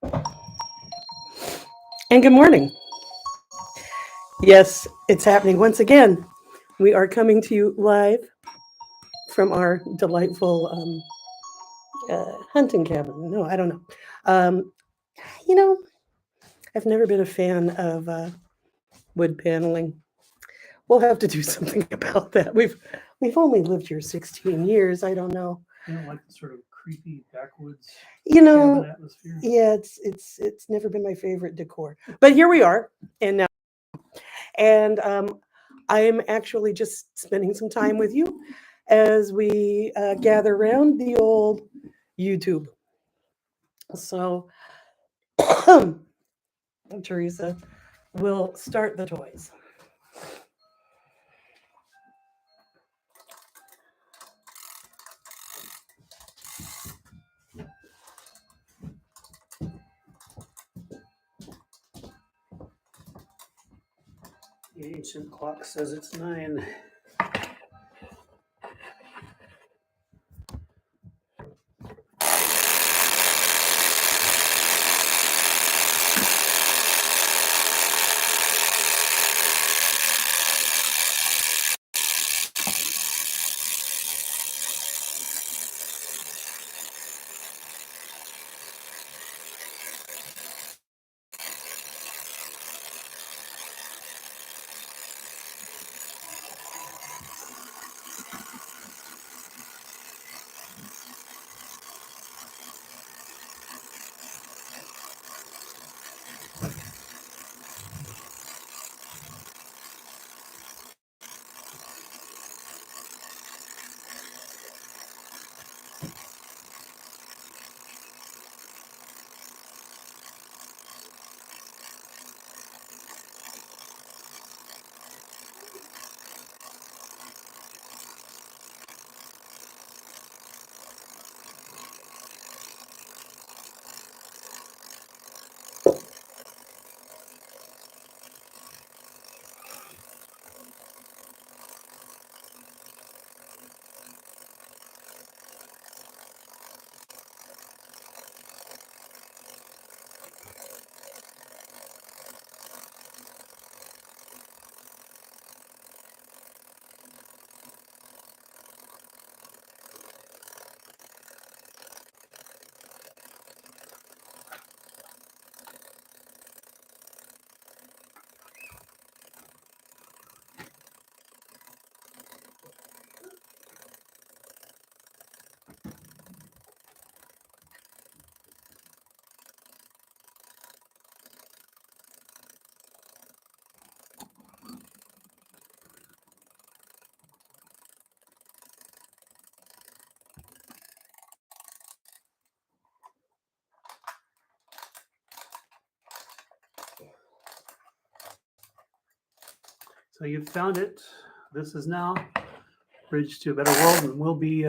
And good morning. Yes, it's happening once again. We are coming to you live from our delightful hunting cabin. No, I don't know. Um, you know, I've never been a fan of wood paneling. We'll have to do something about that. We've only lived here 16 years. I don't know. You don't like the sort of creepy backwoods You cabin know, atmosphere? yeah, it's never been my favorite decor. But here we are, and now and I'm actually just spending some time with you as we gather around the old YouTube. So, Teresa, we'll start the toys. The ancient clock says it's 9. So you've found it. This is now Bridge to a Better World, and we'll be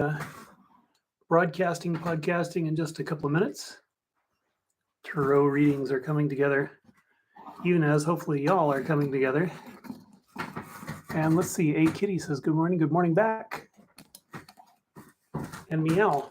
podcasting in just a couple of minutes. Tarot readings are coming together, even as hopefully y'all are coming together. And let's see, A Kitty says good morning back. And meow.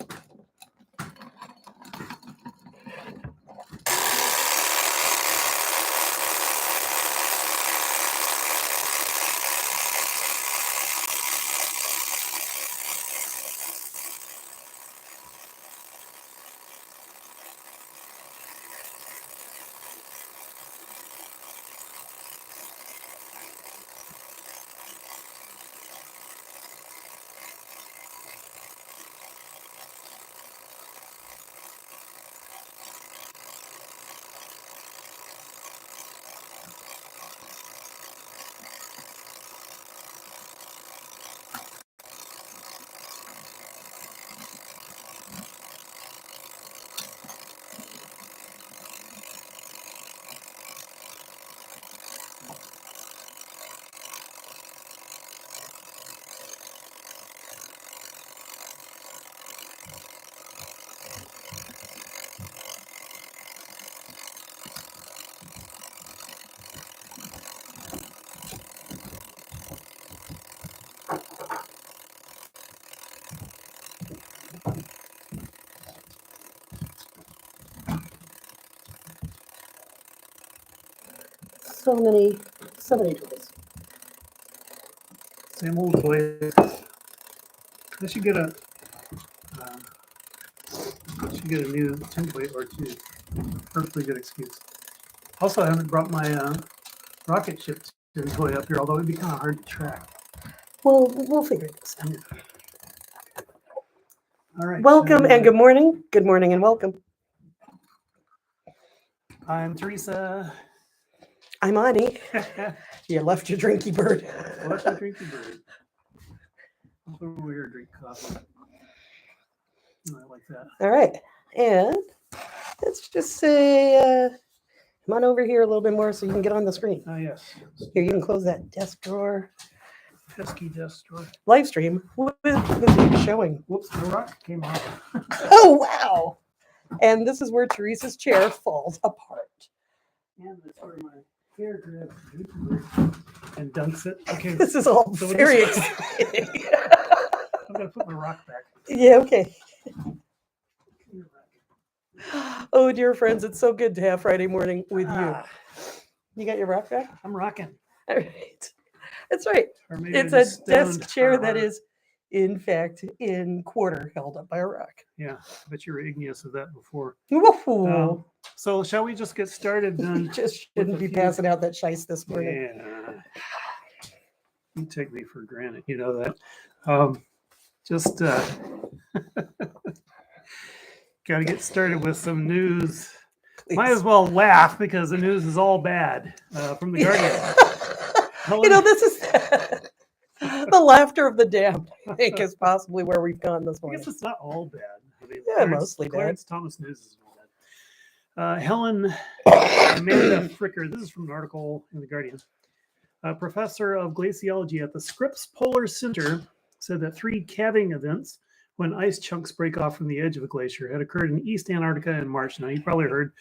so many tools. Same old toy. I should get a new template or two. Perfectly good excuse. Also, I haven't brought my rocket ship toy up here, although it'd be kind of hard to track. Well, we'll figure this out. All right. Welcome and good morning. Good morning and welcome. I'm Teresa. I'm Ani. You left your drinky bird. What's my drinky bird? Over here, drink coffee. I like that. All right. And let's just say, come on over here a little bit more so you can get on the screen. Yes. Here, you can close that desk drawer. Pesky desk drawer. Live stream. What is showing? Whoops, the rock came off. Oh, wow. And this is where Teresa's chair falls apart. And that's where my hair grabs the drinky bird and dunks it. Okay. This is all So very this- exciting. I'm going to put my rock back. Yeah, okay. Oh, dear friends, it's so good to have Friday morning with you. Ah, You got your rock back? I'm rocking. All right. That's right. Or maybe It's I a just desk stoned chair her that heart. is, in fact, in quarter held up by a rock. Yeah, I bet you were igneous of that before. Woohoo. So shall we just get started You then? just shouldn't be passing out that shice this morning. Yeah. You take me for granted, you know that. Just got to get started with some news. Might as well laugh because the news is all bad from the Guardian. You know, this is the laughter of the damned, I think, is possibly where we've gone this I morning. guess it's not all bad. I mean, Yeah, mostly bad. Clarence Thomas news is all bad. Amanda Fricker, this is from an article in the Guardian. A professor of glaciology at the Scripps Polar Center said that 3 calving events when ice chunks break off from the edge of a glacier had occurred in East Antarctica in March. Now, you probably heard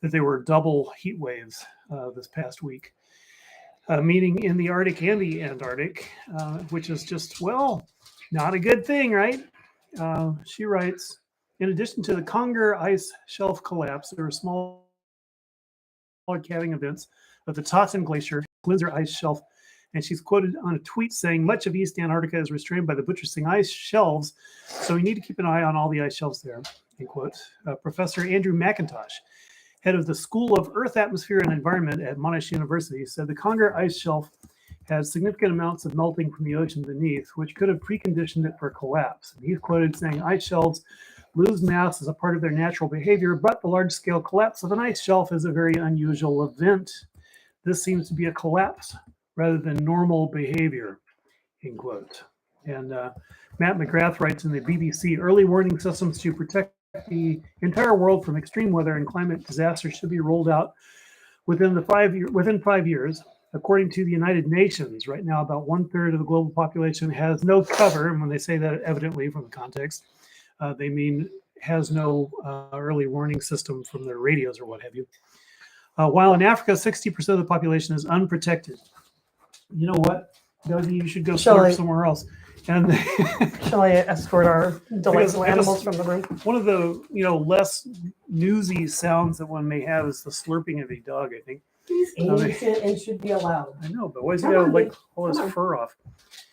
that they were double heat waves this past week. Meaning in the Arctic and the Antarctic, which is just, well, not a good thing, right? She writes, in addition to the Conger ice shelf collapse, there were small calving events of the Totten Glacier, Glinzer ice shelf, and she's quoted on a tweet saying, much of East Antarctica is restrained by the buttressing ice shelves, so we need to keep an eye on all the ice shelves there, end quote. Professor Andrew McIntosh, head of the School of Earth, Atmosphere, and Environment at Monash University, said the Conger ice shelf had significant amounts of melting from the ocean beneath, which could have preconditioned it for collapse. And he's quoted saying ice shelves lose mass as a part of their natural behavior, but the large-scale collapse of an ice shelf is a very unusual event. This seems to be a collapse rather than normal behavior, end quote. And Matt McGrath writes in the BBC, early warning systems to protect the entire world from extreme weather and climate disasters should be rolled out within 5 years. According to the United Nations, right now about 1/3 of the global population has no cover. And when they say that, evidently from the context, they mean has no early warning system from their radios or what have you. While in Africa, 60% of the population is unprotected. You know what, Dougie, you should go slurp somewhere else. And Shall I escort our delightful I just- animals from the room? one of the less newsy sounds that one may have is the slurping of a dog, I think. He's innocent and should be allowed. I know, but why is he Come got on, like babe. all his Come on. fur off?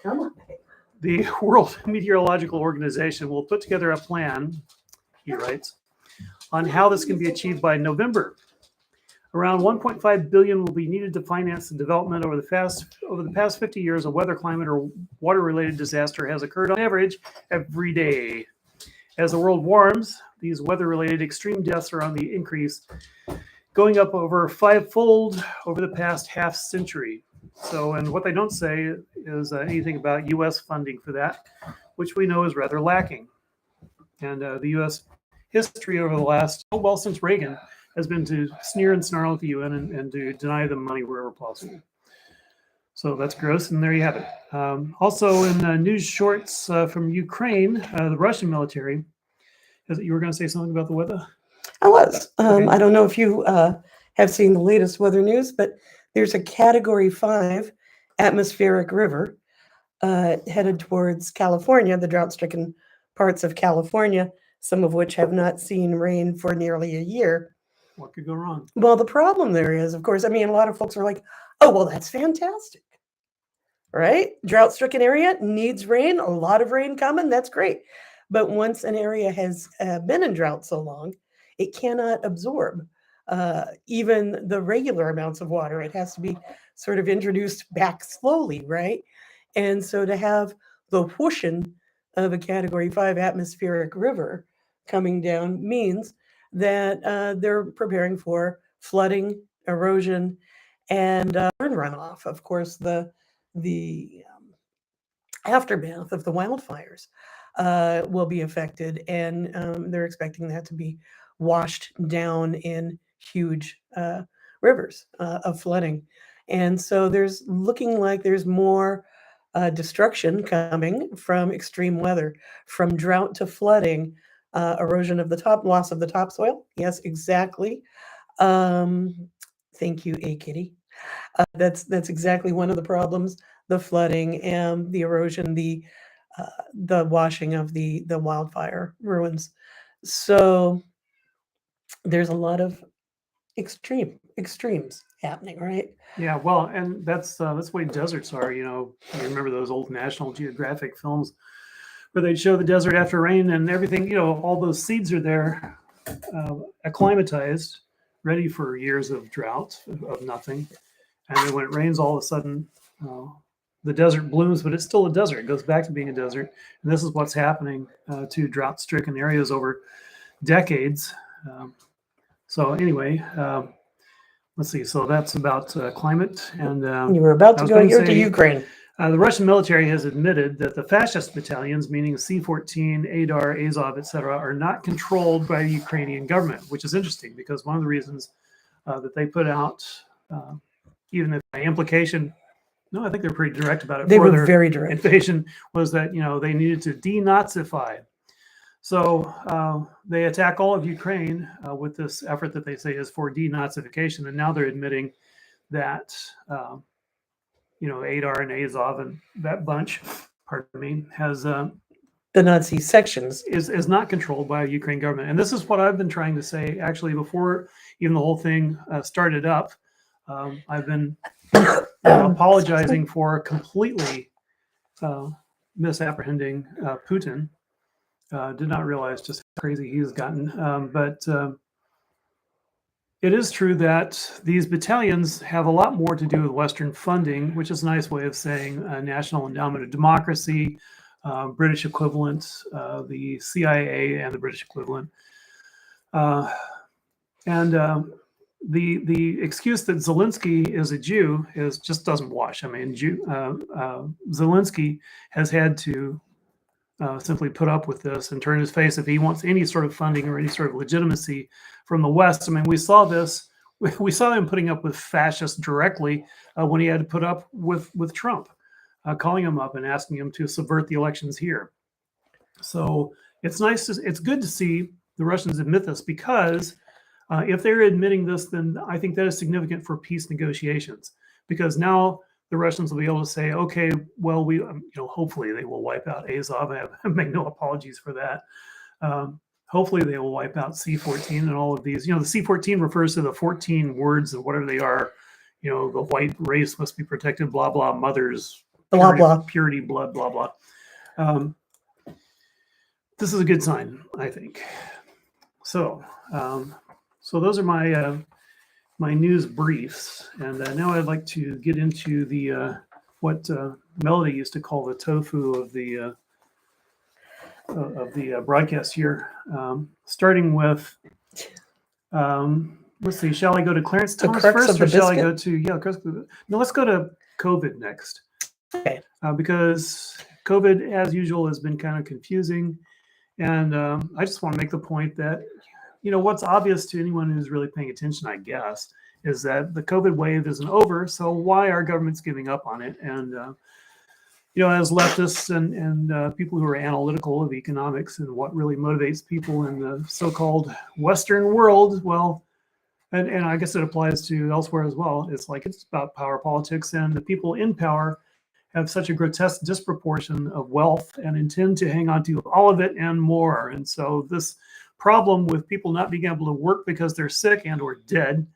Come on, babe. The World Meteorological Organization will put together a plan, he writes, on how this can be achieved by November. Around 1.5 billion will be needed to finance the development over the past 50 years. A weather, climate, or water-related disaster has occurred on average every day. As the world warms, these weather-related extreme deaths are on the increase, going up over 5-fold over the past half century. So, and what they don't say is anything about U.S. funding for that, which we know is rather lacking. And the U.S. history over the last, since Reagan, has been to sneer and snarl at the UN and to deny them money wherever possible. So that's gross, and there you have it. Also in news shorts from Ukraine, the Russian military, you were going to say something about the weather? I was. Okay. I don't know if you have seen the latest weather news, but there's a Category 5 atmospheric river headed towards California, the drought-stricken parts of California, some of which have not seen rain for nearly a year. What could go wrong? Well, the problem there is, of course, I mean, a lot of folks are like, oh, well, that's fantastic, right? Drought-stricken area needs rain, a lot of rain coming, that's great. But once an area has been in drought so long, it cannot absorb even the regular amounts of water. It has to be sort of introduced back slowly, right? And so to have the whooshing of a Category 5 atmospheric river coming down means that they're preparing for flooding, erosion, and runoff. Of course, the aftermath of the wildfires will be affected, and they're expecting that to be washed down in huge rivers of flooding. And so there's looking like there's more destruction coming from extreme weather, from drought to flooding, erosion of the top, loss of the topsoil. Yes, exactly. Thank you, A Kitty. That's exactly one of the problems: the flooding and the erosion, the washing of the wildfire ruins. So there's a lot of extremes happening, right? Yeah, well, and that's the way deserts are. You remember those old National Geographic films where they'd show the desert after rain and everything. All those seeds are there, acclimatized, ready for years of drought, of nothing. And then when it rains, all of a sudden, the desert blooms, but it's still a desert. It goes back to being a desert. And this is what's happening to drought-stricken areas over decades. So anyway, let's see. So that's about climate. And You were about to was go gonna here to say, Ukraine. the Russian military has admitted that the fascist battalions, meaning C-14, Adar, Azov, etc., are not controlled by the Ukrainian government, which is interesting because one of the reasons that they put out, even if by implication, no, I think they're pretty direct about it. They for were their very direct. invasion was that they needed to denazify. So they attack all of Ukraine with this effort that they say is for denazification, and now they're admitting that Adar and Azov and that bunch, pardon me, has The Nazi sections. is not controlled by the Ukraine government. And this is what I've been trying to say actually before even the whole thing started up. I've been apologizing for completely misapprehending Putin. Did not realize just how crazy he's gotten. But it is true that these battalions have a lot more to do with Western funding, which is a nice way of saying National Endowment of Democracy, British equivalent, the CIA and the British equivalent. The excuse that Zelensky is a Jew just doesn't wash. I mean, Zelensky has had to simply put up with this and turn his face if he wants any sort of funding or any sort of legitimacy from the West. I mean, we saw this. We saw him putting up with fascists directly when he had to put up with Trump, calling him up and asking him to subvert the elections here. So it's good to see the Russians admit this, because if they're admitting this, then I think that is significant for peace negotiations, because now the Russians will be able to say, okay, well, we, hopefully they will wipe out Azov. I make no apologies for that. Hopefully they will wipe out C-14 and all of these. The C-14 refers to the 14 words of whatever they are. The white race must be protected, blah, blah, mothers, Blah, blah. purity, blood, blah, blah. This is a good sign, I think. So those are my news briefs, and now I'd like to get into the what Melody used to call the tofu of the broadcast here. Starting with, let's see, shall I go to Clarence Thomas first, or shall I go to no? Let's go to COVID next. Okay. Because COVID, as usual, has been kind of confusing, and I just want to make the point that what's obvious to anyone who's really paying attention, I guess, is that the COVID wave isn't over. So why are governments giving up on it? And as leftists and people who are analytical of economics and what really motivates people in the so-called Western world, well, and I guess it applies to elsewhere as well. It's about power politics, and the people in power have such a grotesque disproportion of wealth and intend to hang on to all of it and more. And so this problem with people not being able to work because they're sick and or dead.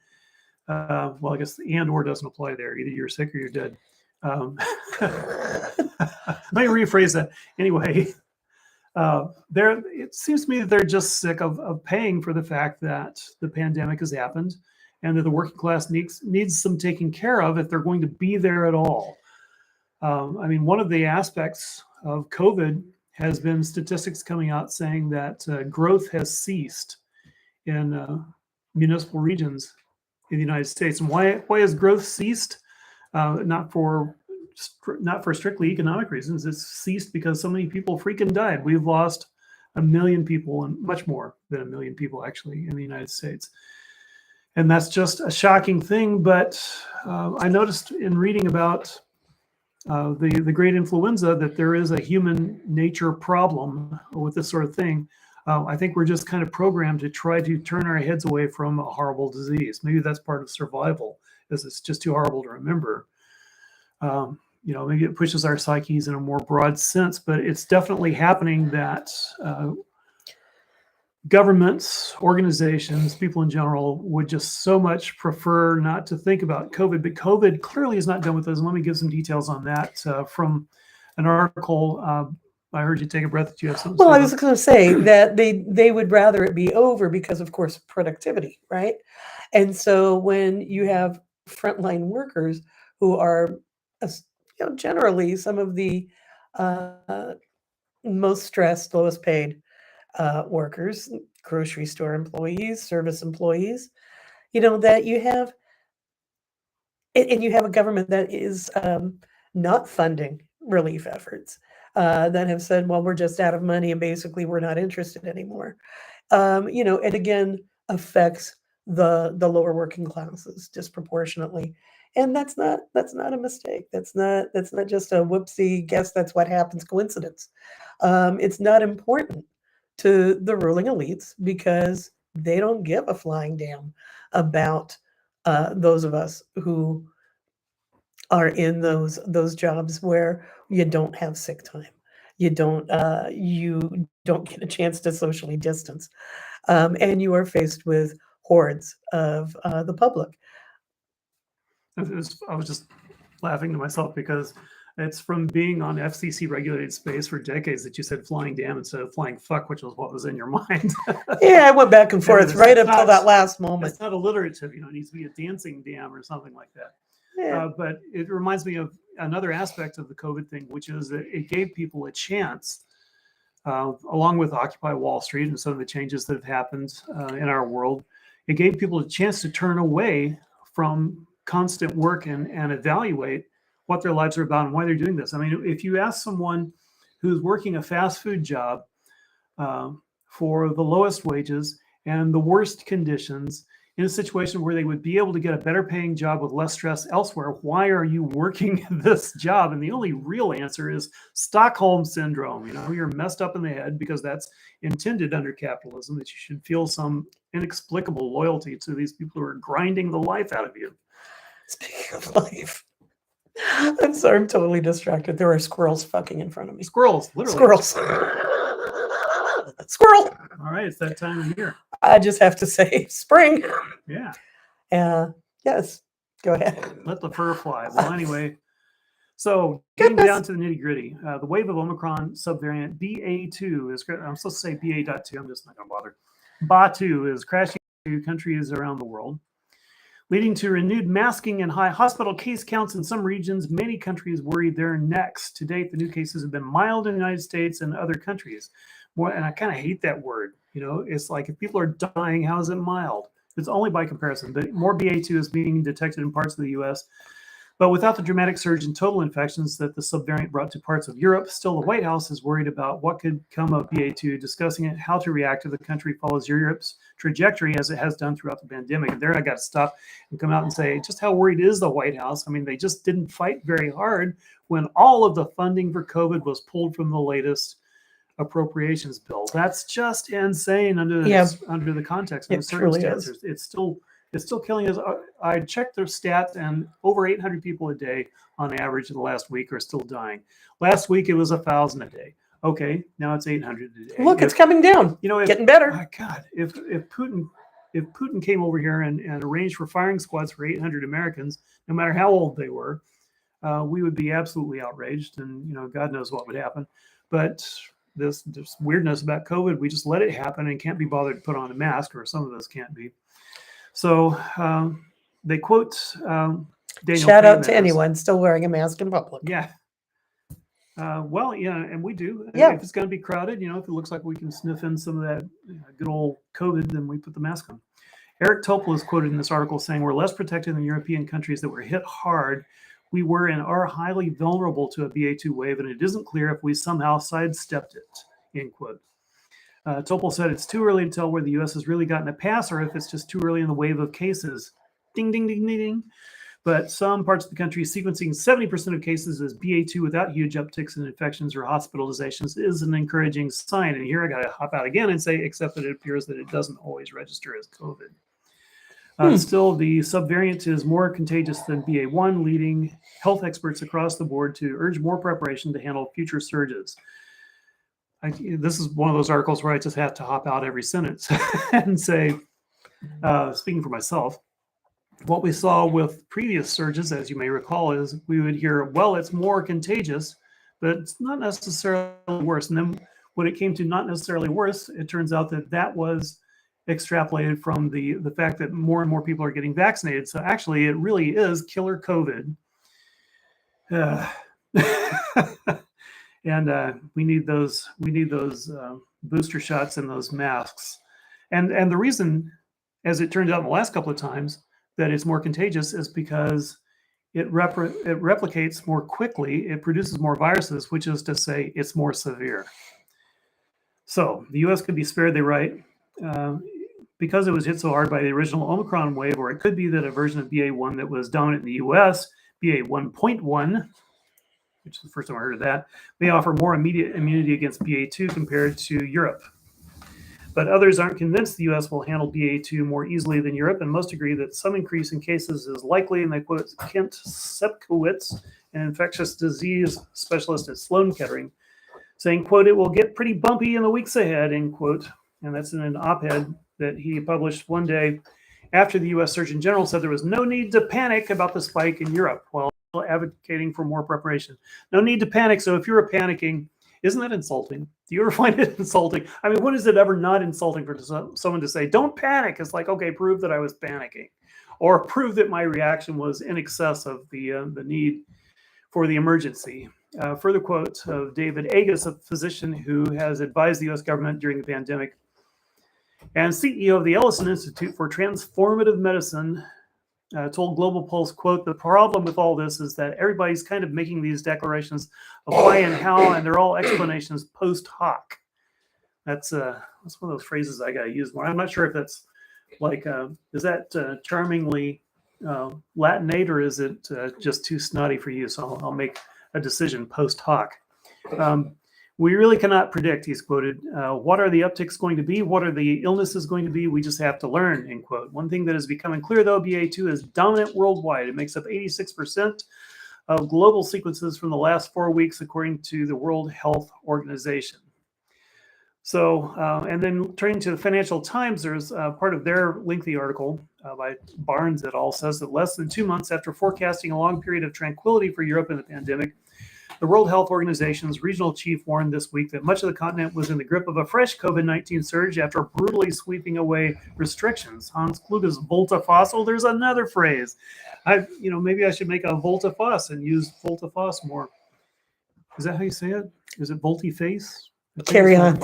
Well, I guess the and or doesn't apply there. Either you're sick or you're dead. Let me rephrase that. Anyway, it seems to me that they're just sick of paying for the fact that the pandemic has happened and that the working class needs some taking care of if they're going to be there at all. I mean, one of the aspects of COVID has been statistics coming out saying that growth has ceased in municipal regions in the United States. And why has growth ceased? Not for strictly economic reasons. It's ceased because so many people freaking died. We've lost 1 million people, and much more than 1 million people actually in the United States. And that's just a shocking thing. But I noticed in reading about the great influenza that there is a human nature problem with this sort of thing. I think we're just kind of programmed to try to turn our heads away from a horrible disease. Maybe that's part of survival, is it's just too horrible to remember. Maybe it pushes our psyches in a more broad sense, but it's definitely happening that governments, organizations, people in general would just so much prefer not to think about COVID, but COVID clearly is not done with us. And let me give some details on that from an article. I heard you take a breath. That you have something. Well, I was going to say that they would rather it be over because, of course, productivity, right? And so when you have frontline workers who are, generally some of the most stressed, lowest paid workers, grocery store employees, service employees, that you have, and you have a government that is not funding relief efforts, that have said, well, we're just out of money and basically we're not interested anymore. It again affects the lower working classes disproportionately. And that's not a mistake. That's not just a whoopsie, guess that's what happens coincidence. It's not important to the ruling elites because they don't give a flying damn about those of us who are in those jobs where you don't have sick time. You don't get a chance to socially distance, and you are faced with hordes of the public. I was just laughing to myself because it's from being on FCC regulated space for decades that you said flying damn instead of flying fuck, which was what was in your mind. Yeah, I went back and forth right up till that last moment. It's not alliterative, it needs to be a dancing damn or something like that. Yeah. But it reminds me of another aspect of the COVID thing, which is that it gave people a chance, along with Occupy Wall Street and some of the changes that have happened in our world. It gave people a chance to turn away from constant work and evaluate what their lives are about and why they're doing this. I mean, if you ask someone who's working a fast food job for the lowest wages and the worst conditions in a situation where they would be able to get a better paying job with less stress elsewhere, why are you working this job? And the only real answer is Stockholm syndrome. You're messed up in the head because that's intended under capitalism, that you should feel some inexplicable loyalty to these people who are grinding the life out of you. Speaking of life, I'm sorry, I'm totally distracted. There are squirrels fucking in front of me. Squirrels, literally. Squirrels. Squirrel. All right, it's that time of year. I just have to say, spring. Yeah. Yes. Go ahead. Let the fur fly. Well, anyway, so getting down to the nitty gritty, the wave of Omicron subvariant BA2 is. I'm supposed to say BA.2. I'm just not going to bother. BA2 is crashing through countries around the world, leading to renewed masking and high hospital case counts in some regions. Many countries worry they're next. To date, the new cases have been mild in the United States and other countries. And I kind of hate that word. It's like if people are dying, how is it mild? It's only by comparison. But more BA2 is being detected in parts of the U.S. But without the dramatic surge in total infections that the subvariant brought to parts of Europe, still the White House is worried about what could come of BA2, discussing it, how to react if the country follows Europe's trajectory as it has done throughout the pandemic. And there I got to stop and come out and say, just how worried is the White House? I mean, they just didn't fight very hard when all of the funding for COVID was pulled from the latest appropriations bill. That's just insane under the context of the circumstances. It's still killing us. I checked their stats, and over 800 people a day on average in the last week are still dying. Last week it was 1,000 a day. Okay, now it's 800 a day. Look, it's coming down. You know, Getting better. God, if Putin came over here and arranged for firing squads for 800 Americans, no matter how old they were, we would be absolutely outraged, and God knows what would happen. But this weirdness about COVID, we just let it happen and can't be bothered to put on a mask, or some of us can't be. So they quote Daniel. Shout out to anyone still wearing a mask in public. Yeah. Well, yeah, and we do. Yeah. If it's going to be crowded, if it looks like we can sniff in some of that good old COVID, then we put the mask on. Eric Topol is quoted in this article saying, "We're less protected than European countries that were hit hard. We were and are highly vulnerable to a BA2 wave, and it isn't clear if we somehow sidestepped it," end quote. Topol said it's too early to tell where the U.S. has really gotten a pass or if it's just too early in the wave of cases. Ding, ding, ding, ding, ding. But some parts of the country sequencing 70% of cases as BA2 without huge upticks in infections or hospitalizations is an encouraging sign. And here I got to hop out again and say, except that it appears that it doesn't always register as COVID. Still, the subvariant is more contagious than BA1, leading health experts across the board to urge more preparation to handle future surges. This is one of those articles where I just have to hop out every sentence and say, speaking for myself, what we saw with previous surges, as you may recall, is we would hear, well, it's more contagious, but it's not necessarily worse. And then when it came to not necessarily worse, it turns out that that was extrapolated from the fact that more and more people are getting vaccinated. So actually, it really is killer COVID. And we need those booster shots and those masks. And the reason, as it turned out in the last couple of times, that it's more contagious is because it replicates more quickly. It produces more viruses, which is to say it's more severe. So the U.S. could be spared, they write, because it was hit so hard by the original Omicron wave, or it could be that a version of BA1 that was dominant in the U.S., BA1.1, which is the first time I heard of that, may offer more immediate immunity against BA2 compared to Europe. But others aren't convinced the U.S. will handle BA2 more easily than Europe, and most agree that some increase in cases is likely, and they quote Kent Sepkowitz, an infectious disease specialist at Sloan Kettering, saying, quote, "It will get pretty bumpy in the weeks ahead," end quote. And that's in an op-ed that he published one day after the U.S. Surgeon General said there was no need to panic about the spike in Europe, while advocating for more preparation. No need to panic. So if you're panicking, isn't that insulting? Do you ever find it insulting? I mean, when is it ever not insulting for someone to say, don't panic? It's like, okay, prove that I was panicking, or prove that my reaction was in excess of the need for the emergency. Further quote of David Agus, a physician who has advised the U.S. government during the pandemic and CEO of the Ellison Institute for Transformative Medicine, told Global Pulse, quote, "The problem with all this is that everybody's kind of making these declarations of why and how, and they're all explanations post hoc." That's one of those phrases I got to use more. I'm not sure if that's like, is that charmingly Latinate, or is it just too snotty for you? So I'll make a decision post hoc. "We really cannot predict," he's quoted, "what are the upticks going to be? What are the illnesses going to be? We just have to learn," end quote. One thing that is becoming clear, though, BA2 is dominant worldwide. It makes up 86% of global sequences from the last 4 weeks, according to the World Health Organization. So, and then turning to the Financial Times, there's part of their lengthy article by Barnes et al. Says that less than 2 months after forecasting a long period of tranquility for Europe in the pandemic, the World Health Organization's regional chief warned this week that much of the continent was in the grip of a fresh COVID-19 surge after brutally sweeping away restrictions. Hans Kluge's volte-face. Oh, there's another phrase. Maybe I should make a volte-face and use volte-face more. Is that how you say it? Is it volte-face? Carry on.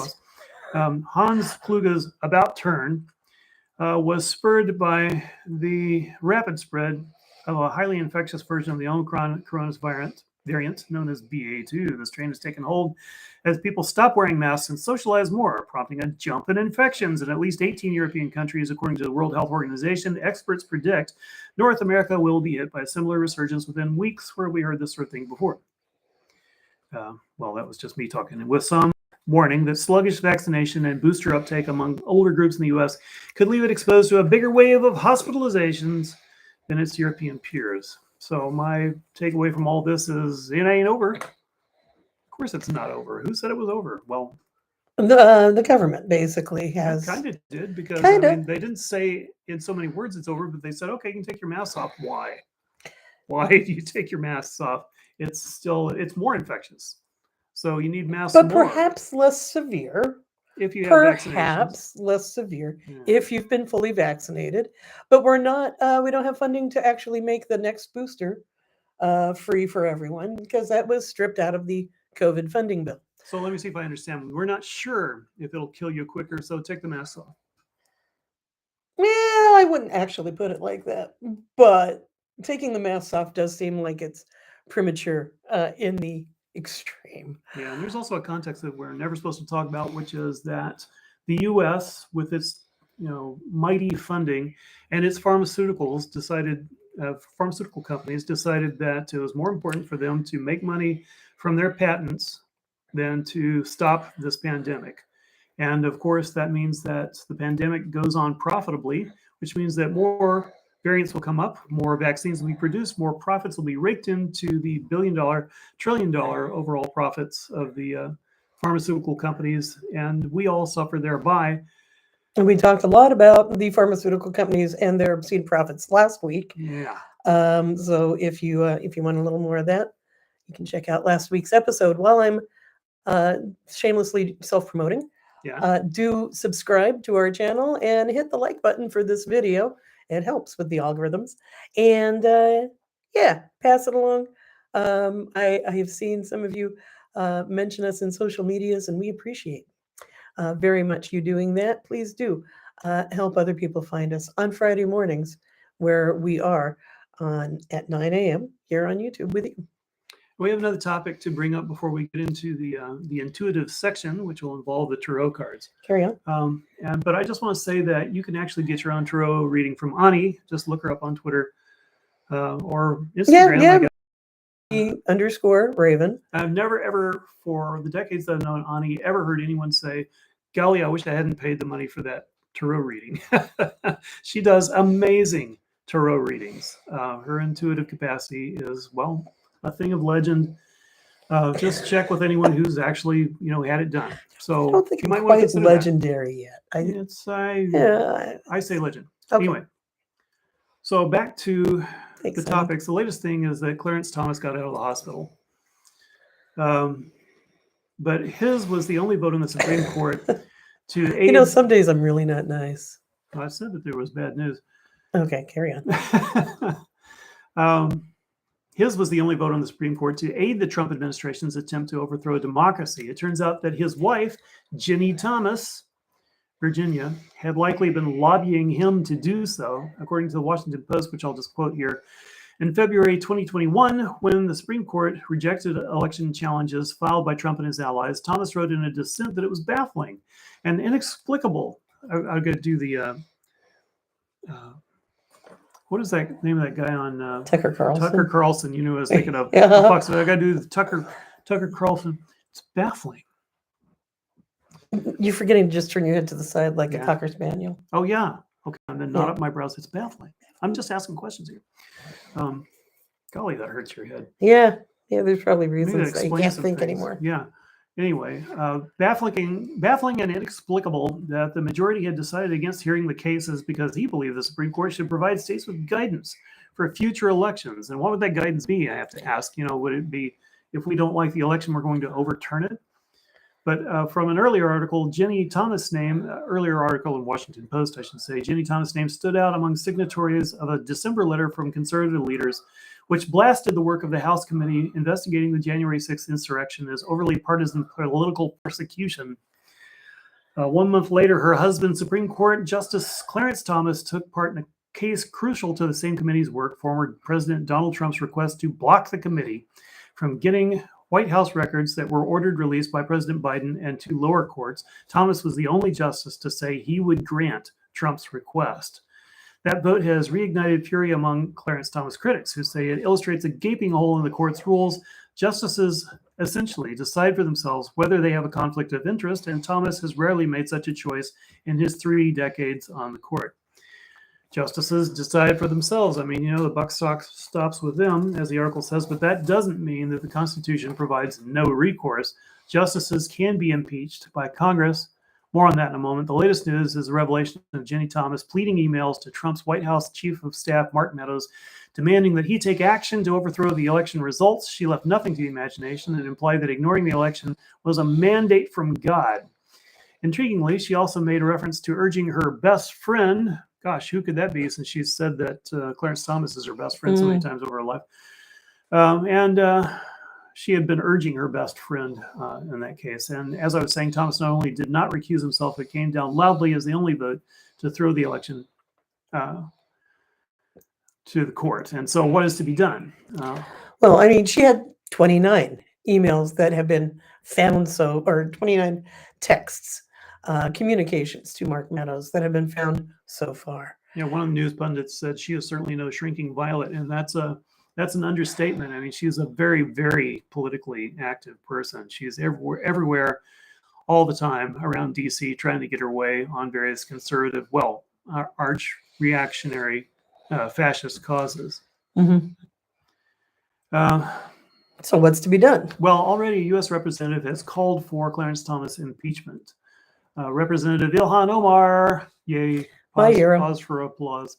Hans Kluge's about turn was spurred by the rapid spread of a highly infectious version of the Omicron coronavirus variant known as BA2. The strain has taken hold as people stop wearing masks and socialize more, prompting a jump in infections in at least 18 European countries, according to the World Health Organization. Experts predict North America will be hit by a similar resurgence within weeks, where we heard this sort of thing before. Well, that was just me talking. With some warning that sluggish vaccination and booster uptake among older groups in the U.S. could leave it exposed to a bigger wave of hospitalizations than its European peers. So my takeaway from all this is it ain't over. Of course it's not over. Who said it was over? Well, The government basically has. kind of did, because Kinda. I mean, they didn't say in so many words it's over, but they said, okay, you can take your masks off. Why? Why do you take your masks off? It's more infectious. So you need masks But more perhaps less severe. if you have vaccinations. Perhaps less severe Yeah. if you've been fully vaccinated. But we're not. We don't have funding to actually make the next booster free for everyone, because that was stripped out of the COVID funding bill. So let me see if I understand. We're not sure if it'll kill you quicker, so take the mask off. Well, I wouldn't actually put it like that, but taking the masks off does seem like it's premature in the extreme. Yeah, and there's also a context that we're never supposed to talk about, which is that the U.S., with its mighty funding and its pharmaceutical companies decided that it was more important for them to make money from their patents than to stop this pandemic. And of course, that means that the pandemic goes on profitably, which means that more variants will come up, more vaccines will be produced, more profits will be raked into the billion-dollar, trillion-dollar overall profits of the pharmaceutical companies, and we all suffer thereby. And we talked a lot about the pharmaceutical companies and their obscene profits last week. Yeah. So if you want a little more of that, you can check out last week's episode. While I'm shamelessly self-promoting, do subscribe to our channel and hit the like button for this video. It helps with the algorithms. And pass it along. I have seen some of you mention us in social medias, and we appreciate very much you doing that. Please do help other people find us on Friday mornings, where we are at 9 a.m. here on YouTube with you. We have another topic to bring up before we get into the intuitive section, which will involve the tarot cards. Carry on. But I just want to say that you can actually get your own tarot reading from Ani. Just look her up on Twitter or Instagram. _Raven. I've never ever, for the decades that I've known Ani, ever heard anyone say, golly, I wish I hadn't paid the money for that tarot reading. She does amazing tarot readings. Her intuitive capacity is, well, a thing of legend. Just check with anyone who's actually, had it done. So I don't think you it's might want to quite consider legendary yet. I say legend. Okay. Anyway, so back to Thanks, the topics. The latest thing is that Clarence Thomas got out of the hospital. But his was the only vote in the Supreme Court to aid. Some days I'm really not nice. I said that there was bad news. Okay, carry on. His was the only vote on the Supreme Court to aid the Trump administration's attempt to overthrow democracy. It turns out that his wife, Ginny Thomas, Virginia, had likely been lobbying him to do so, according to the Washington Post, which I'll just quote here. In February 2021, when the Supreme Court rejected election challenges filed by Trump and his allies, Thomas wrote in a dissent that it was baffling and inexplicable. I'll go do the what is that name of that guy on Tucker Carlson. Tucker Carlson, I was thinking of. Yeah. Oh, fuck, so I got to do the Tucker Carlson. It's baffling. You're forgetting to just turn your head to the side like a Cocker Spaniel. Oh, yeah. Okay, and then not up my brows. It's baffling. I'm just asking questions here. Golly, that hurts your head. Yeah, there's probably reasons that you can't think anymore. Yeah. Anyway, baffling and inexplicable that the majority had decided against hearing the cases because he believed the Supreme Court should provide states with guidance for future elections. And what would that guidance be? I have to ask. Would it be if we don't like the election, we're going to overturn it? But from an earlier article, Ginny Thomas' name, earlier article in Washington Post, I should say, Ginny Thomas' name stood out among signatories of a December letter from conservative leaders, which blasted the work of the House committee investigating the January 6th insurrection as overly partisan political persecution. 1 month later, her husband, Supreme Court Justice Clarence Thomas, took part in a case crucial to the same committee's work, former President Donald Trump's request to block the committee from getting White House records that were ordered released by President Biden and two lower courts. Thomas was the only justice to say he would grant Trump's request. That vote has reignited fury among Clarence Thomas critics, who say it illustrates a gaping hole in the court's rules. Justices essentially decide for themselves whether they have a conflict of interest, and Thomas has rarely made such a choice in his 3 decades on the court. justices decide for themselves. I mean, the buck stops with them, as the article says, but that doesn't mean that the Constitution provides no recourse. Justices can be impeached by Congress. More on that in a moment. The latest news is the revelation of Jenny Thomas pleading emails to Trump's White House Chief of Staff, Mark Meadows, demanding that he take action to overthrow the election results. She left nothing to the imagination and implied that ignoring the election was a mandate from God. Intriguingly, she also made a reference to urging her best friend. Gosh, who could that be, since she said that Clarence Thomas is her best friend so many times over her life. She had been urging her best friend in that case. And as I was saying, Thomas not only did not recuse himself, but came down loudly as the only vote to throw the election to the court. And so what is to be done? Well, I mean, she had 29 emails that have been found, or 29 texts, communications to Mark Meadows that have been found so far. Yeah, one of the news pundits said she is certainly no shrinking violet, and that's an understatement. I mean, she's a very, very politically active person. She's everywhere, all the time around DC, trying to get her way on various conservative, arch reactionary, fascist causes. Mm-hmm. So what's to be done? Well, already a U.S. representative has called for Clarence Thomas impeachment. Representative Ilhan Omar, yay, pause for applause,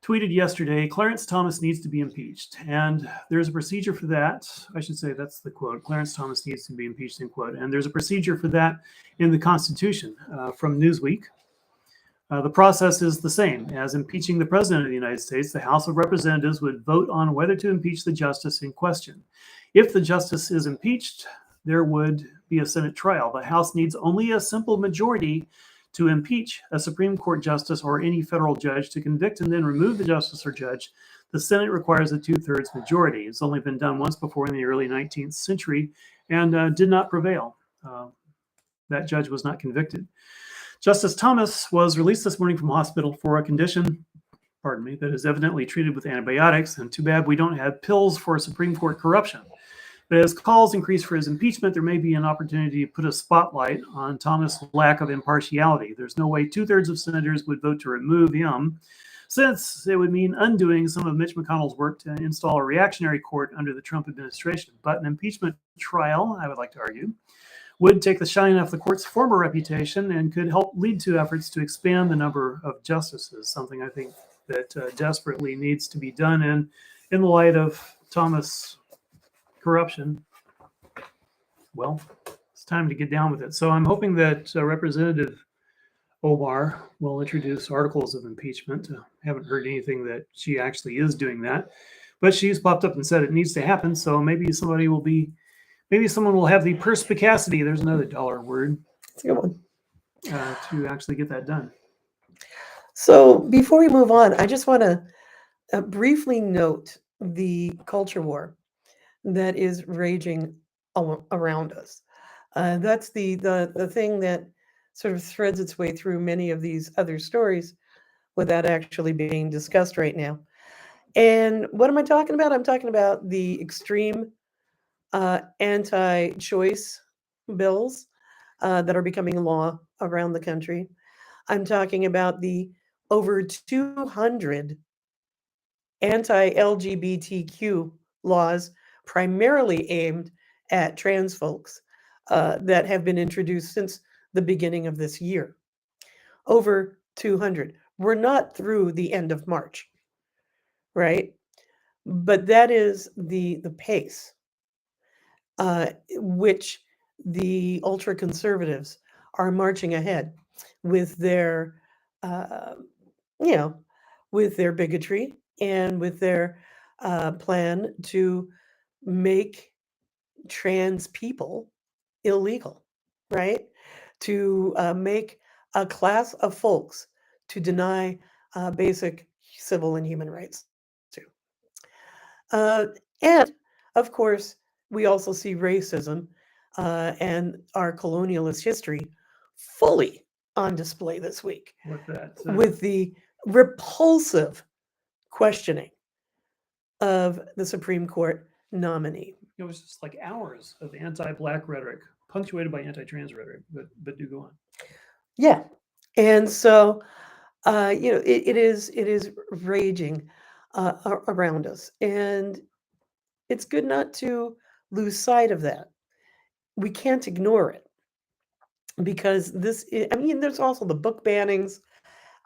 tweeted yesterday, Clarence Thomas needs to be impeached. And there's a procedure for that. I should say that's the quote. Clarence Thomas needs to be impeached, end quote. And there's a procedure for that in the Constitution from Newsweek. The process is the same as impeaching the President of the United States. The House of Representatives would vote on whether to impeach the justice in question. If the justice is impeached, there would be a Senate trial. The House needs only a simple majority to impeach a Supreme Court justice or any federal judge, to convict and then remove the justice or judge. The Senate requires a 2/3 majority. It's only been done once before in the early 19th century and did not prevail. That judge was not convicted. Justice Thomas was released this morning from hospital for a condition, that is evidently treated with antibiotics, and too bad we don't have pills for Supreme Court corruption. But as calls increase for his impeachment, there may be an opportunity to put a spotlight on Thomas' lack of impartiality. There's no way 2/3 of senators would vote to remove him, since it would mean undoing some of Mitch McConnell's work to install a reactionary court under the Trump administration. But an impeachment trial, I would like to argue, would take the shine off the court's former reputation and could help lead to efforts to expand the number of justices, something I think that desperately needs to be done. And in the light of Thomas' corruption, well, it's time to get down with it. So I'm hoping that Representative Omar will introduce articles of impeachment. I haven't heard anything that she actually is doing that, but she's popped up and said it needs to happen. So maybe someone will have the perspicacity, there's another dollar word, That's a good one, to actually get that done. So before we move on, I just want to briefly note the culture war that is raging around us. That's the thing that sort of threads its way through many of these other stories without actually being discussed right now. And what am I talking about? I'm talking about the extreme anti-choice bills that are becoming law around the country. I'm talking about the over 200 anti-LGBTQ laws, primarily aimed at trans folks, that have been introduced since the beginning of this year. Over 200. We're not through the end of March, right? But that is the pace which the ultra conservatives are marching ahead with their, with their bigotry and with their plan to make trans people illegal, right? To make a class of folks to deny basic civil and human rights to. And of course, we also see racism and our colonialist history fully on display this week with the repulsive questioning of the Supreme Court nominee. It was just like hours of anti-Black rhetoric, punctuated by anti-trans rhetoric, but do go on. Yeah. And so it is raging around us, and it's good not to lose sight of that. We can't ignore it because I mean, there's also the book bannings.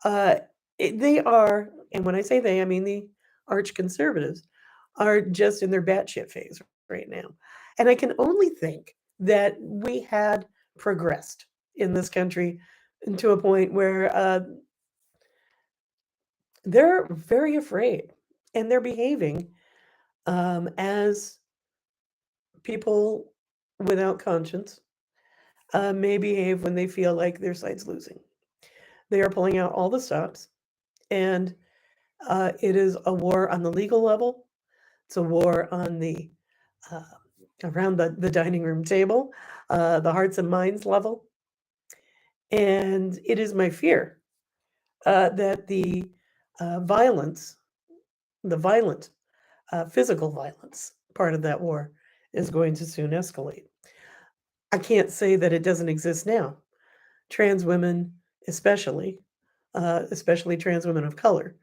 Uh, they are, and when I say they, I mean the arch conservatives are just in their batshit phase right now. And I can only think that we had progressed in this country to a point where they're very afraid and they're behaving as people without conscience may behave when they feel like their side's losing. They are pulling out all the stops, and it is a war on the legal level. It's a war on the uh, around the dining room table, the hearts and minds level, and it is my fear that violence, the violent physical violence part of that war, is going to soon escalate. I can't say that it doesn't exist now. Trans women, especially trans women of color,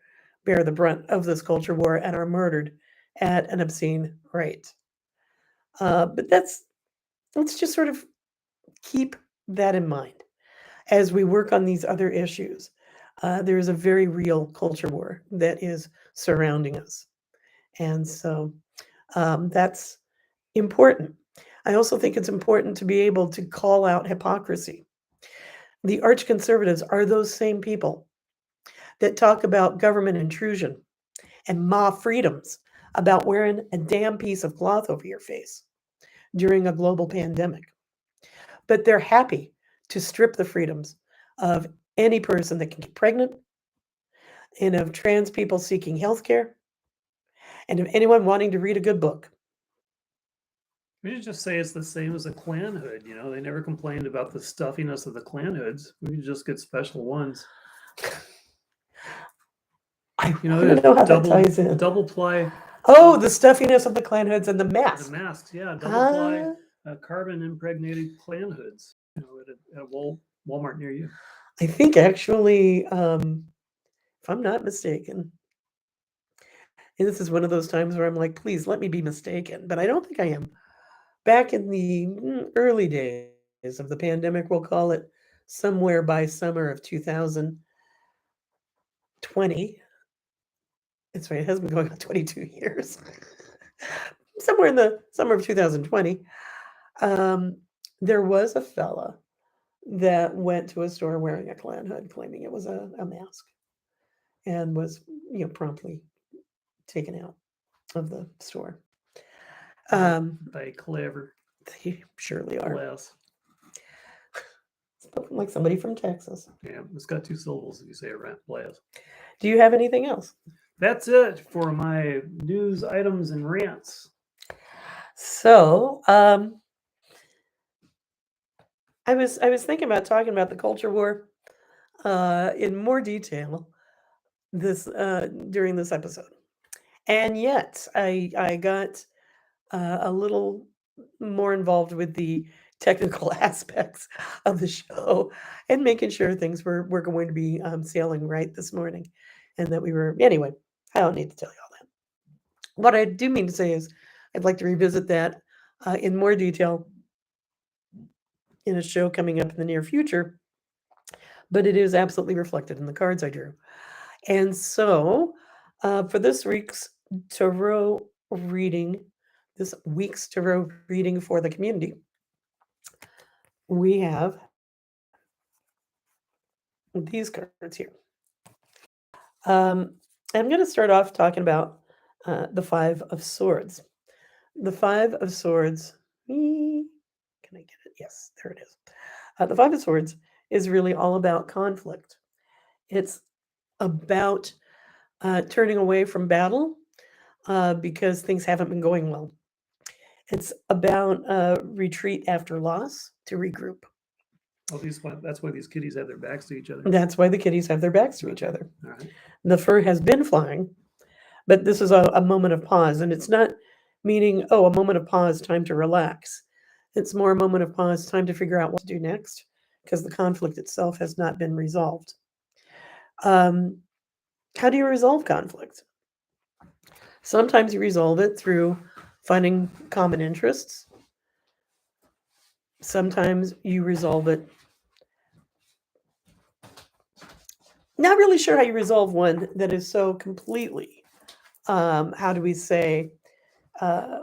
bear the brunt of this culture war and are murdered at an obscene rate. But let's just sort of keep that in mind as we work on these other issues. There is a very real culture war that is surrounding us, and so that's important. I also think it's important to be able to call out hypocrisy. The arch conservatives are those same people that talk about government intrusion and ma freedoms, about wearing a damn piece of cloth over your face during a global pandemic. But they're happy to strip the freedoms of any person that can get pregnant, and of trans people seeking health care, and of anyone wanting to read a good book. We should just say it's the same as a Klan hood. You know, they never complained about the stuffiness of the Klan hoods. We could just get special ones. I You know, want to know how that ties in. double ply. Oh, the stuffiness of the Klan hoods and the mask. The masks, yeah, double ply carbon impregnated Klan hoods. You know, at a Walmart near you. I think actually, if I'm not mistaken, and this is one of those times where I'm like, please let me be mistaken, but I don't think I am. Back in the early days of the pandemic, we'll call it somewhere by summer of 2020. It's right, it has been going on 22 years. Somewhere in the summer of 2020, there was a fella that went to a store wearing a Klan hood, claiming it was a mask, and was promptly taken out of the store. By clever. They surely are. Less. Spoken like somebody from Texas. Yeah, it's got 2 syllables if you say it right. Blast. Do you have anything else? That's it for my news items and rants. So, I was thinking about talking about the culture war in more detail during this episode, and yet I got a little more involved with the technical aspects of the show and making sure things were going to be sailing right this morning, and that we were anyway. I don't need to tell you all that. What I do mean to say is I'd like to revisit that in more detail in a show coming up in the near future, but it is absolutely reflected in the cards I drew. And so, for this week's tarot reading, for the community, we have these cards here. I'm going to start off talking about the Five of Swords. The Five of Swords. Can I get it? Yes, there it is. The Five of Swords is really all about conflict. It's about turning away from battle because things haven't been going well. It's about retreat after loss to regroup. Oh, that's why these kitties have their backs to each other. That's why the kitties have their backs to each other. All right. The fur has been flying, but this is a moment of pause. And it's not meaning, a moment of pause, time to relax. It's more a moment of pause, time to figure out what to do next, because the conflict itself has not been resolved. How do you resolve conflict? Sometimes you resolve it through finding common interests. Sometimes you resolve it. Not really sure how you resolve one that is so completely, how do we say, uh,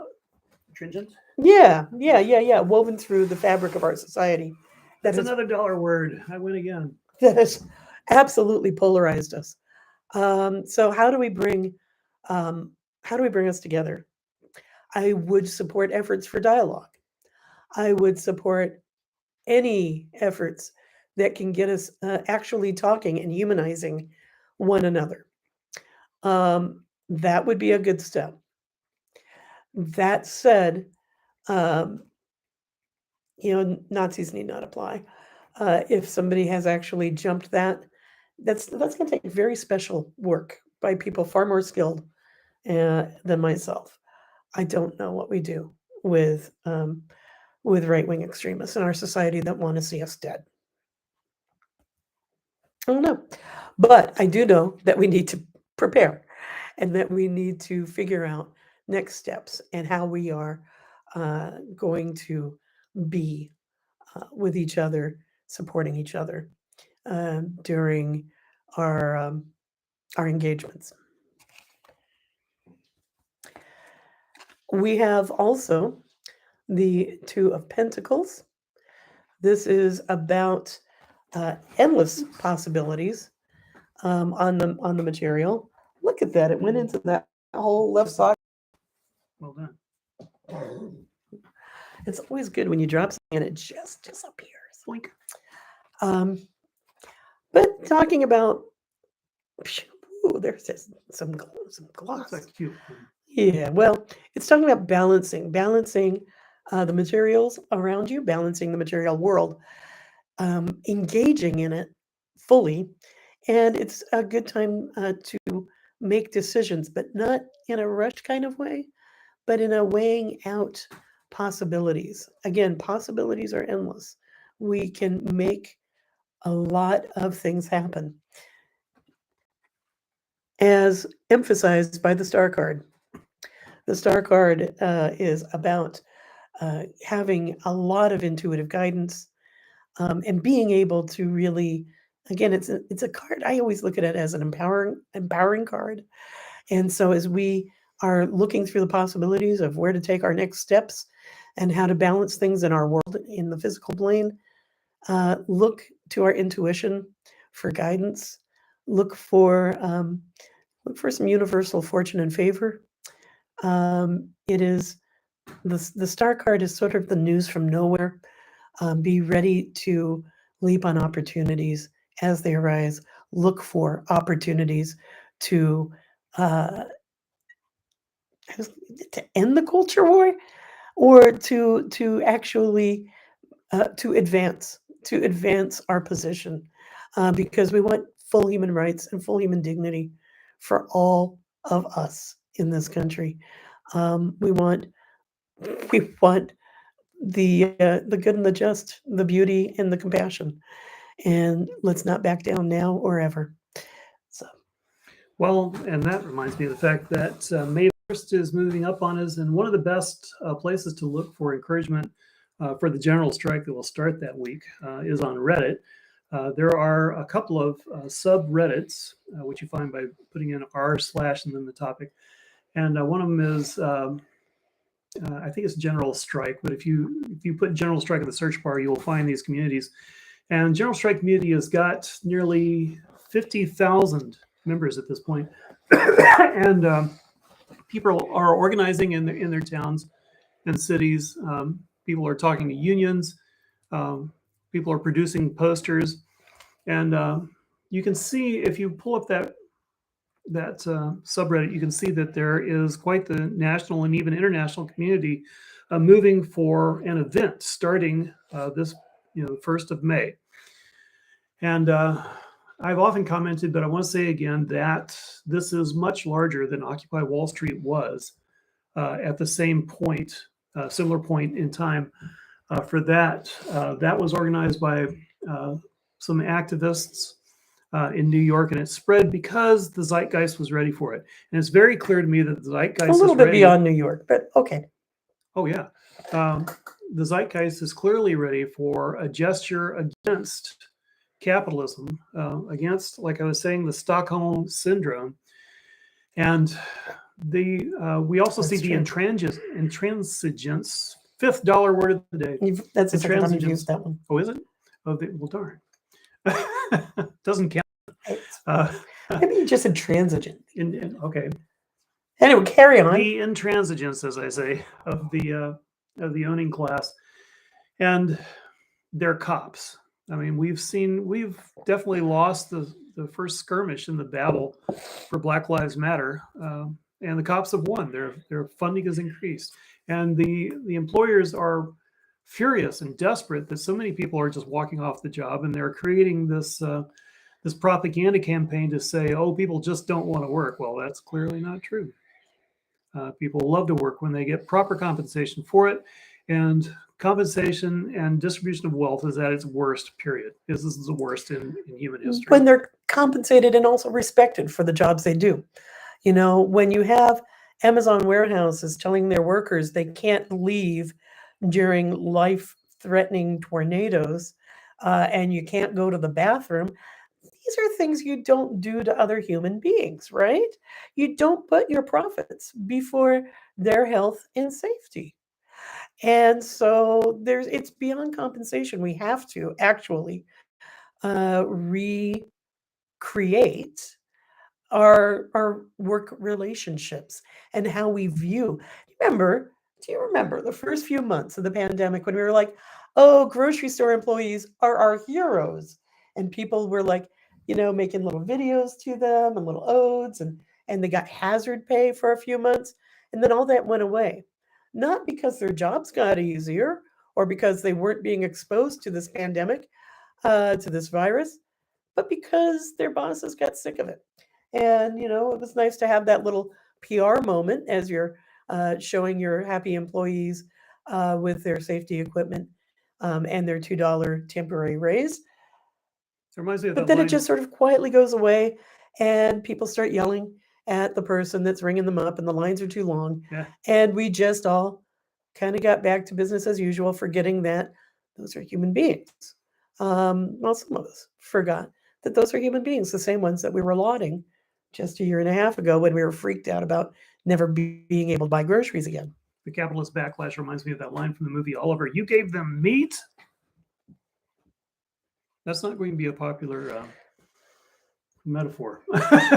Stringent. yeah, woven through the fabric of our society. That's That is another dollar word. I win again. that has absolutely polarized us. So how do we bring us together? I would support efforts for dialogue. I would support any efforts that can get us actually talking and humanizing one another. That would be a good step. That said, um, Nazis need not apply. If somebody has actually jumped that, that's going to take very special work by people far more skilled than myself. I don't know what we do with right wing extremists in our society that want to see us dead. I don't know, but I do know that we need to prepare, and that we need to figure out next steps and how we are going to be with each other, supporting each other during our um, our engagements. We have also the Two of Pentacles. This is about endless possibilities on the material. Look at that; it went into that whole left socket. Well done. It's always good when you drop something and it just disappears. Blink. Um, but talking about, ooh, there's just some Looks gloss. like cute. Yeah, well, it's talking about balancing the materials around you, balancing the material world, engaging in it fully, and it's a good time to make decisions, but not in a rush kind of way, but in a weighing out possibilities. Again, possibilities are endless. We can make a lot of things happen, as emphasized by the star card. The star card is about having a lot of intuitive guidance and being able to really, again, it's a card. I always look at it as an empowering card. And so as we are looking through the possibilities of where to take our next steps and how to balance things in our world in the physical plane, look to our intuition for guidance. Look for um, look for some universal fortune and favor. It is the star card is sort of the news from nowhere. Be ready to leap on opportunities as they arise. Look for opportunities to uh, to end the culture war, or to actually to advance our position, because we want full human rights and full human dignity for all of us in this country. We want the good and the just, the beauty and the compassion, and let's not back down now or ever. So Well, and that reminds me of the fact that May 1st is moving up on us, and one of the best places to look for encouragement for the general strike that will start that week is on Reddit. There are a couple of subreddits, which you find by putting in r/ and then the topic. And one of them is, I think it's General Strike, but if you put General Strike in the search bar, you will find these communities. And General Strike community has got nearly 50,000 members at this point. And people are organizing in their towns and cities. People are talking to unions. People are producing posters. And you can see, if you pull up that subreddit, you can see that there is quite the national and even international community moving for an event starting this 1st of May. And I've often commented, but I want to say again that this is much larger than Occupy Wall Street was at the same point, similar point in time. For that was organized by some activists in New York, and it spread because the zeitgeist was ready for it. And it's very clear to me that the zeitgeist A little is bit ready. beyond New York, but okay. Oh, yeah. The zeitgeist is clearly ready for a gesture against capitalism, against, like I was saying, the Stockholm syndrome. And we also That's see the intransigence, $5 word of the day. That's the second time you've Intransigence. used that one. Oh, is it? Oh, well, darn. Doesn't count. Maybe you just said transigent. Okay. Anyway, carry on. The intransigence, as I say, of the owning class, and they're cops. I mean, we've definitely lost the first skirmish in the battle for Black Lives Matter, and the cops have won. Their funding has increased, and the employers are furious and desperate that so many people are just walking off the job, and they're creating this propaganda campaign to say, "Oh, people just don't want to work." Well, that's clearly not true. People love to work when they get proper compensation for it, and compensation and distribution of wealth is at its worst, period. This is the worst in human history. When they're compensated and also respected for the jobs they do. You know, when you have Amazon warehouses telling their workers they can't leave during life-threatening tornadoes, and you can't go to the bathroom, these are things you don't do to other human beings, right? You don't put your profits before their health and safety. And so it's beyond compensation. We have to actually recreate our work relationships and how we view. Do you remember the first few months of the pandemic when we were like, oh, grocery store employees are our heroes? And people were like, making little videos to them and little odes, and they got hazard pay for a few months. And then all that went away. Not because their jobs got easier or because they weren't being exposed to this pandemic, to this virus, but because their bosses got sick of it. And, it was nice to have that little PR moment as you're showing your happy employees with their safety equipment and their $2 temporary raise. It reminds me of But that then line. it just sort of quietly goes away, and people start yelling at the person that's ringing them up, and the lines are too long. Yeah. And we just all kind of got back to business as usual, forgetting that those are human beings. Well, some of us forgot that those are human beings, the same ones that we were lauding just a year and a half ago when we were freaked out about never being able to buy groceries again. The capitalist backlash reminds me of that line from the movie Oliver. You gave them meat? That's not going to be a popular metaphor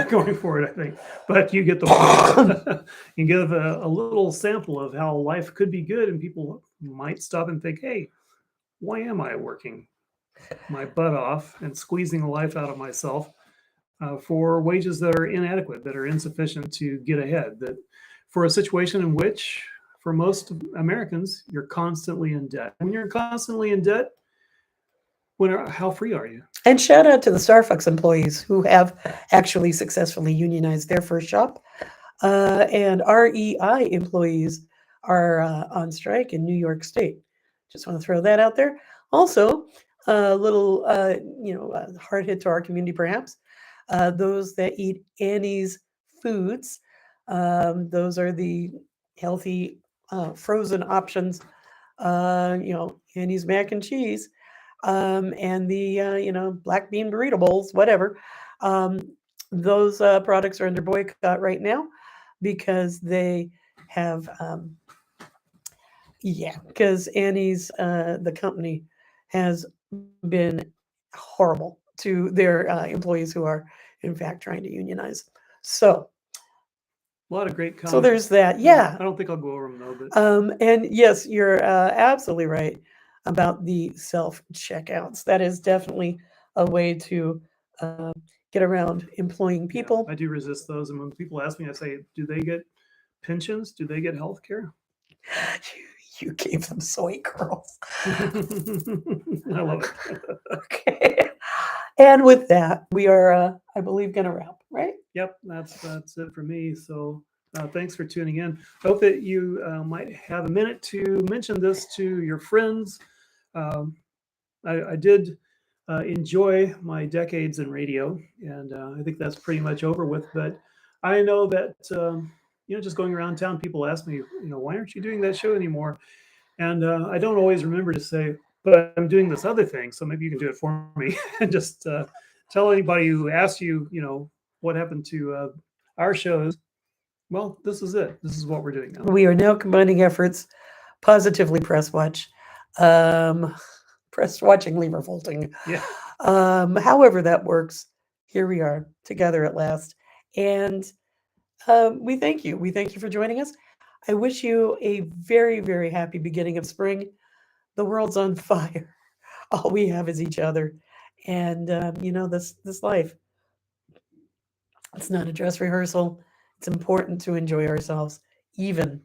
going forward, I think. But you get the point. You give a little sample of how life could be good, and people might stop and think, hey, why am I working my butt off and squeezing the life out of myself for wages that are inadequate, that are insufficient to get ahead, that for a situation in which, for most Americans, you're constantly in debt. When you're constantly in debt, how free are you? And shout out to the Starbucks employees who have actually successfully unionized their first shop. And REI employees are on strike in New York State. Just want to throw that out there. Also, a little, hard hit to our community, perhaps. Those that eat Annie's foods, those are the healthy frozen options. Annie's mac and cheese, and the black bean burrito bowls, whatever. Those products are under boycott right now because they have, because Annie's, the company, has been horrible to their employees who are, in fact, trying to unionize. So, a lot of great comments. So there's that. Yeah. I don't think I'll go over them though. But and yes, you're absolutely right about the self-checkouts. That is definitely a way to get around employing people. I do resist those. And when people ask me, I say, do they get pensions? Do they get health care? You gave them soy curls. I love it. Okay. And with that, we are, I believe, going to wrap, right? Yep, that's it for me. So thanks for tuning in. I hope that you might have a minute to mention this to your friends. I did enjoy my decades in radio, and I think that's pretty much over with. But I know that just going around town, people ask me, why aren't you doing that show anymore? And I don't always remember to say, but I'm doing this other thing, so maybe you can do it for me. And just tell anybody who asks you, what happened to our shows. Well, this is it. This is what we're doing now. We are now combining efforts, positively press watch, press watching, lever folding. Yeah. However that works, here we are together at last. And we thank you. We thank you for joining us. I wish you a very, very happy beginning of spring. The world's on fire. All we have is each other. And, this life, it's not a dress rehearsal. It's important to enjoy ourselves, even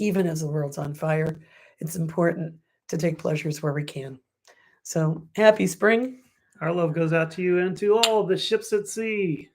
as the world's on fire. It's important to take pleasures where we can. So happy spring. Our love goes out to you and to all the ships at sea.